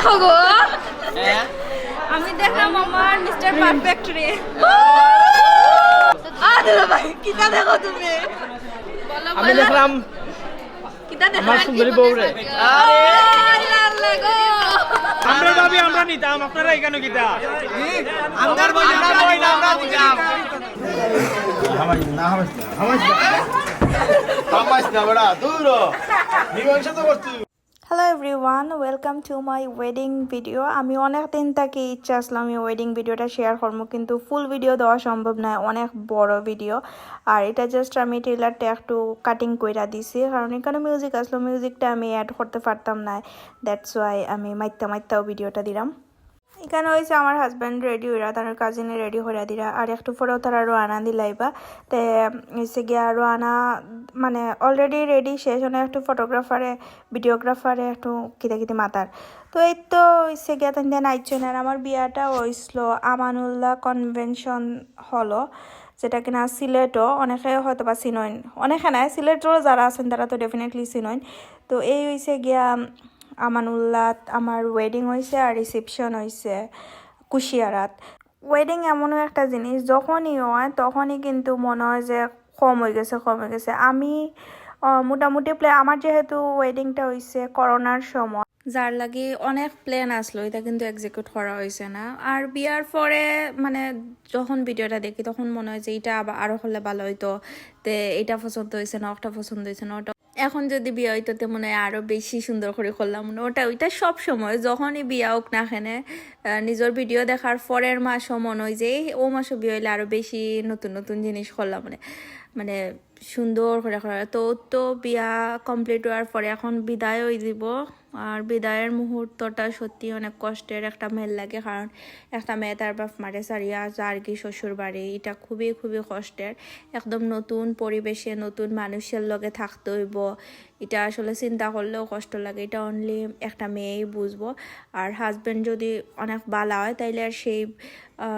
দেখো গো আমি দেখলাম আমার মিস্টার পারফেক্ট রে আদুলা ভাই কিটা দেখো তুমি আমি দেখলাম কিটা দেখো আমার সুন্দরী বউ রে আরে আল্লাহ গো আমরা ভাবি আমরা নিতাম আপনারা এখানে কিটা আমরা বই না আমরা বুঝাম হামাস না বড়া দূর মীমাংসা তো করতে hello everyone welcome to my wedding video আমি অনেক দিন থেকে ইচ্ছা আসলাম আমি ওয়েডিং ভিডিওটা শেয়ার করবো কিন্তু ফুল ভিডিও দেওয়া সম্ভব নয় অনেক বড় ভিডিও আর এটা জাস্ট আমি ট্রেলারটা একটু কাটিং কইরা দিছি কারণ এখানে মিউজিক আসলো মিউজিকটা আমি অ্যাড করতে পারতাম না দ্যাটস ওয়াই আমি মাইত্তাও ভিডিওটা দিলাম এখানে হয়েছে আমার হাজব্যান্ড রেডি হইরা তার কাজিনে রেডি হইরা দিরা আর একটু পরেও তারা রোয়ানা দিলাইবা তে হচ্ছে গিয়া রোয়ানা মানে অলরেডি রেডি শেষ হলে একটু ফটোগ্রাফারে ভিডিওগ্রাফারে একটু কিতে মাতার তো এই তো হচ্ছে গিয়া তাই নাইটছেন আর আমার বিয়াটা হয়েছিল আমানুল্লাহ কনভেনশন হলো যেটা কিনা সিলেটও অনেকে হয়তো বা চিনইন অনেকে নাই সিলেটও যারা আছেন তারা তো ডেফিনেটলি চিনইন তো এই হয়েছে গিয়া আমানুল্লাহ আমার ওয়েডিং হয়েছে আর রিসেপশন হয়েছে কুশিয়ারাত ওয়েডিং এমনও একটা জিনিস যখনই হয় তখনই কিন্তু মনে হয় যে কম হয়ে গেছে আমি মোটামুটি আমার যেহেতু ওয়েডিংটা হয়েছে করোনার সময় যার লাগে অনেক প্ল্যান আসলো এটা কিন্তু এক্সিকিউট করা হয়েছে না আর বিয়ার পরে মানে যখন ভিডিওটা দেখি তখন মনে হয় যে এটা আরও হলে ভালো হইতো তে এটা পছন্দ হয়েছে না ওটা পছন্দ হয়েছে না ওটা এখন যদি বিয়া হইতো তে মনে হয় আরও বেশি সুন্দর করে করলাম ওইটা সব সময় যখনই বিয়া হোক না এখানে নিজের ভিডিও দেখার পরের মাসও মনে হয় যে ও মাসও বিয়ে হইলে আরও বেশি নতুন জিনিস করলাম মানে সুন্দর করে করা তো বিয়া কমপ্লিট হওয়ার পরে এখন বিদায় হয়ে দিব আর বিদায়ের মুহূর্তটা সত্যি অনেক কষ্টের একটা মেল লাগে কারণ একটা মেয়ে তার বাপ মারে সারিয়া যার কি শ্বশুর বাড়ি এটা খুবই কষ্টের একদম নতুন পরিবেশে নতুন মানুষের লগে থাকতে হইব এটা আসলে চিন্তা করলেও কষ্ট লাগে এটা অনলি একটা মেয়েই বুঝবো আর হাজব্যান্ড যদি অনেক ভালো হয় তাইলে আর সেই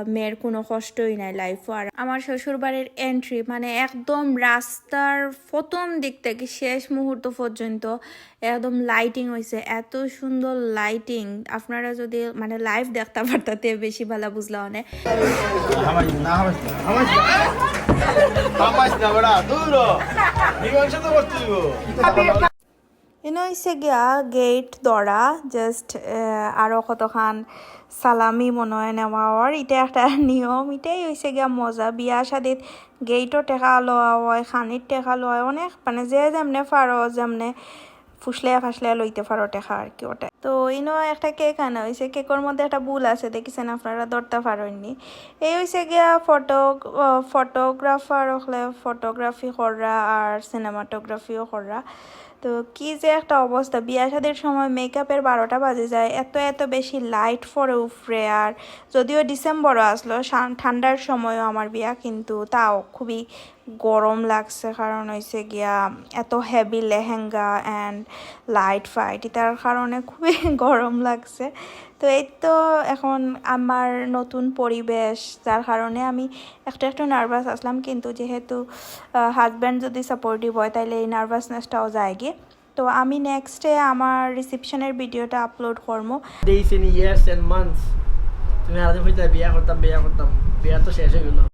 মেয়ের কোনো কষ্টই নাই লাইফও আর আমার শ্বশুর বাড়ির এন্ট্রি মানে একদম রাস্তার প্রথম দিক থেকে শেষ মুহূর্ত পর্যন্ত একদম লাইটিং হয়েছে এত সুন্দর লাইটিং আপনারা যদি মানে লাইভ দেখতে পারতাতে বেশি ভালো বুঝলা অনেক হামাস না বড়া দূর মীমাংসা তো করতে এনে হয়েছে গিয়া গেট দরা জাস্ট আরও কতখান সালামি মনে হয় নেওয়ার এটা একটা নিয়ম এটাই হয়েছে গিয়া মজা বিয়া শাদিত গেটও টেকা লওয়া হয় খানির টেকা লওয়া হয় অনেক মানে যে যেমনে পারো যেমনে ফুসলে লইতে পারো টেকা আর কি ওটা তো ইনো একটা কেক আনা হয়েছে কেকের মধ্যে একটা বুল আছে দেখেছেন আপনারা ধরতে পারেননি এই হয়েছে গিয়া ফটোগ্রাফার হলে ফটোগ্রাফি করা আর সিনেমাটোগ্রাফিও করা তো কি যে একটা অবস্থা বিয়া শাদির সময় মেকআপের 12টা বাজে যায় এত বেশি লাইট পরে উফরে আর যদিও ডিসেম্বরও আসলো ঠান্ডার সময়ও আমার বিয়া কিন্তু তাও খুবই গরম লাগছে কারণ হয়েছে গিয়া এত heavy lehenga and light fight এটার কারণে খুবই গরম লাগছে তো এই তো এখন আমার নতুন পরিবেশ যার কারণে আমি একটু নার্ভাস আসলাম কিন্তু যেহেতু হাজব্যান্ড যদি সাপোর্টিভ হয় তাহলে এই নার্ভাসনেসটাও যায় গিয়ে তো আমি নেক্সটে আমার রিসেপশনের ভিডিওটা আপলোড করবো days and years and months তুমি আলাদা হইতে বিয়া করতাম বিয়া তো শেষ হয়ে গেল